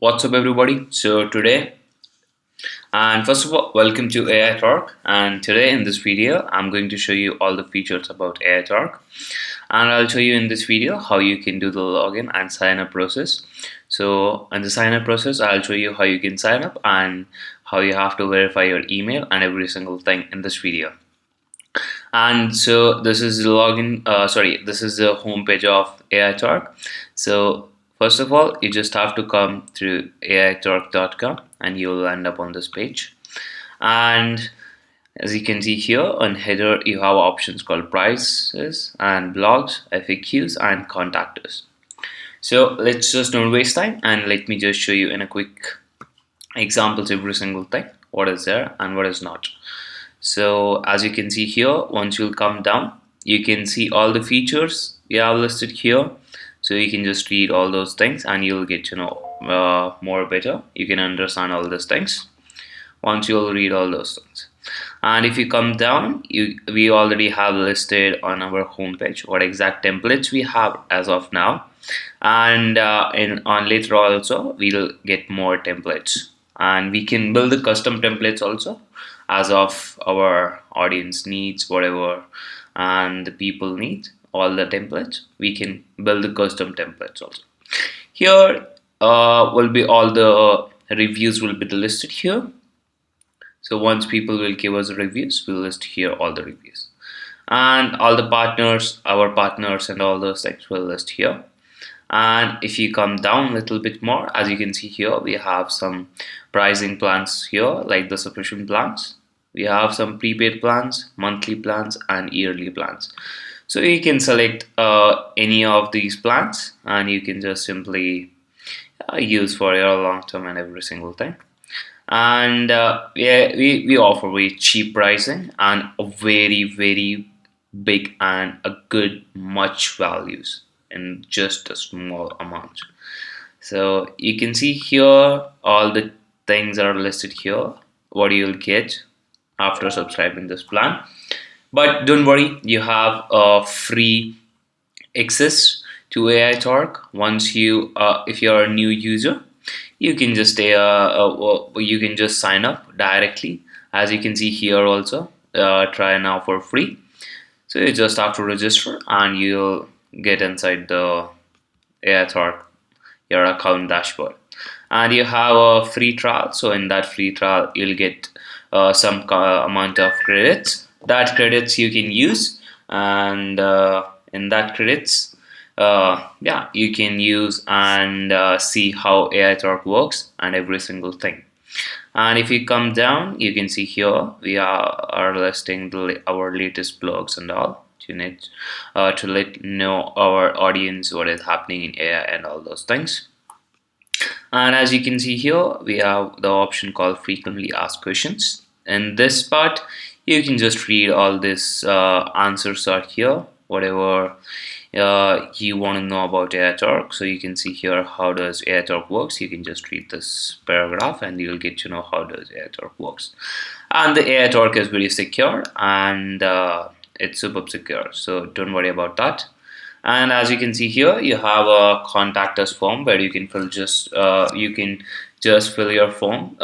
What's up, everybody? So today, and first of all, welcome to AITorke. And today in this video, I'm going to show you all the features about AITorke, and I'll show you in this video how you can do the login and sign up process. So in the sign up process, I'll show you how you can sign up and how you have to verify your email and every single thing in this video. And so this is the login. This is the homepage of AITorke. So first of all, you just have to come through aitorke.com and you'll end up on this page. And as you can see here on header, you have options called prices and blogs, FAQs, and contact us. So let's just don't waste time and let me just show you in a quick examples every single thing, what is there and what is not. So as you can see here, once you'll come down, you can see all the features we have listed here. So you can just read all those things and you'll get to know more better. You can understand all those things once you'll read all those things. And if you come down, we already have listed on our homepage what exact templates we have as of now. And on later also, we'll get more templates. And we can build the custom templates also as of our audience needs, whatever, and the people need all the templates. We can build the custom templates also. Here will be all the reviews will be listed here. So once people will give us reviews, we'll list here all the reviews, and all the partners, our partners, and all those things will list here. And if you come down a little bit more, as you can see here, we have some pricing plans here, like the subscription plans. We have some prepaid plans, monthly plans, and yearly plans. So you can select any of these plans and you can just simply use for your long term and every single thing. And we offer very cheap pricing and a very big and a good much values in just a small amount. So you can see here all the things are listed here, what you'll get after subscribing this plan. But don't worry, you have a free access to AITorke. Once you if you're a new user, you can just sign up directly. As you can see here also, try now for free. So you just have to register and you'll get inside the AITorke your account dashboard, and you have a free trial. So in that free trial, you'll get some amount of credits. That credits you can use, and in that credits, you can use and see how AITorke works and every single thing. And if you come down, you can see here we are listing our latest blogs and all to let know our audience what is happening in AI and all those things. And as you can see here, we have the option called frequently asked questions. In this part, you can just read all this answers are here, whatever you want to know about AITorke. So you can see here how does AITorke works. You can just read this paragraph and you'll get to know how does AITorke works. And the AITorke is very secure and it's super secure, so don't worry about that. And as you can see here, you have a contact us form where you can fill fill your form,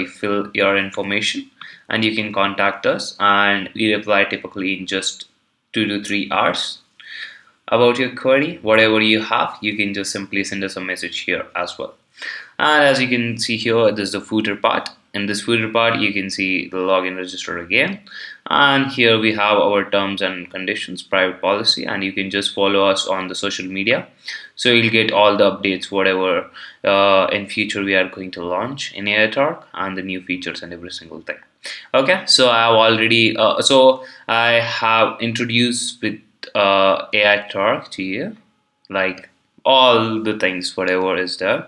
fill your information, and you can contact us and we reply typically in just 2 to 3 hours about your query. Whatever you have, you can just simply send us a message here as well. And as you can see here, this is the footer part. In this footer part, you can see the login register again, and here we have our terms and conditions, private policy, and you can just follow us on the social media, so you'll get all the updates whatever in future we are going to launch in AITorke and the new features and every single thing. Okay, so I have introduced with AITorke to you, like all the things whatever is there.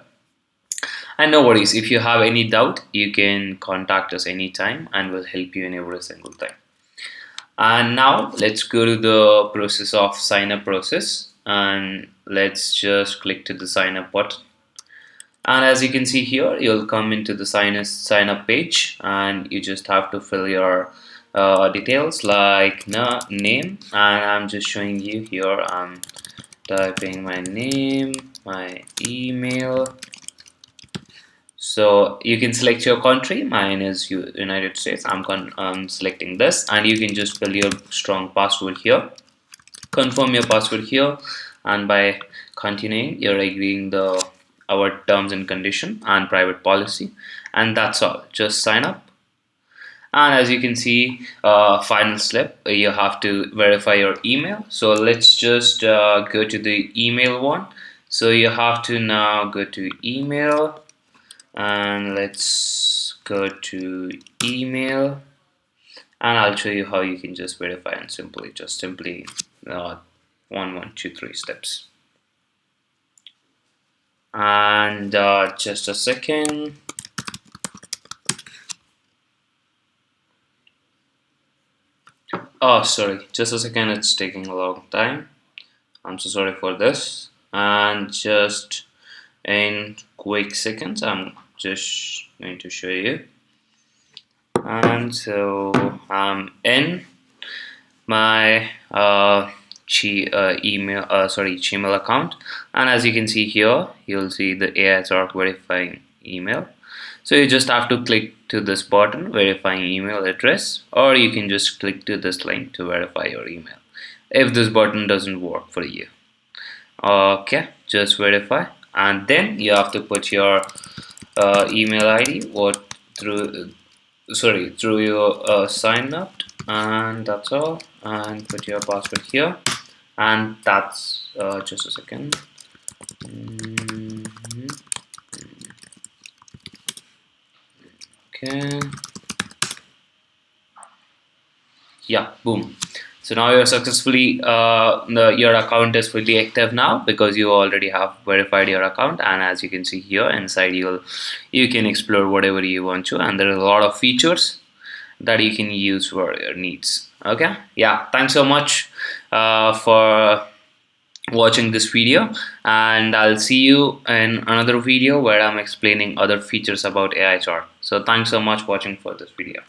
And no worries, if you have any doubt, you can contact us anytime and we'll help you in every single thing. And now let's go to the process of sign up process, and let's just click to the sign up button. And as you can see here, you'll come into the sign up page and you just have to fill your details like name, and I'm just showing you here. I'm typing my name, my email, So you can select your country. Mine is United States. I'm selecting this, and you can just fill your strong password here, confirm your password here, and by continuing you're agreeing the our terms and condition and private policy, and that's all. Just sign up. And as you can see, final step, you have to verify your email. So let's just go to the email one. So you have to now go to email, and let's go to email, and I'll show you how you can just verify and simply uh, 1, 1, 2, 3 steps. And just a second. Oh, sorry, just a second, it's taking a long time. I'm so sorry for this. And just in quick seconds, I'm just going to show you. And so I'm in my Gmail account, and as you can see here, you'll see the AITorke verifying email. So you just have to click to this button, verifying email address, or you can just click to this link to verify your email if this button doesn't work for you. Okay, just verify, and then you have to put your email ID what through through your sign up, and that's all. And put your password here, and that's just a second. Okay, yeah, boom. So now you're successfully your account is fully active now because you already have verified your account. And as you can see here inside, you can explore whatever you want to, and there are a lot of features that you can use for your needs. Okay, yeah, thanks so much for watching this video, and I'll see you in another video where I'm explaining other features about AITorke. So thanks so much for watching for this video.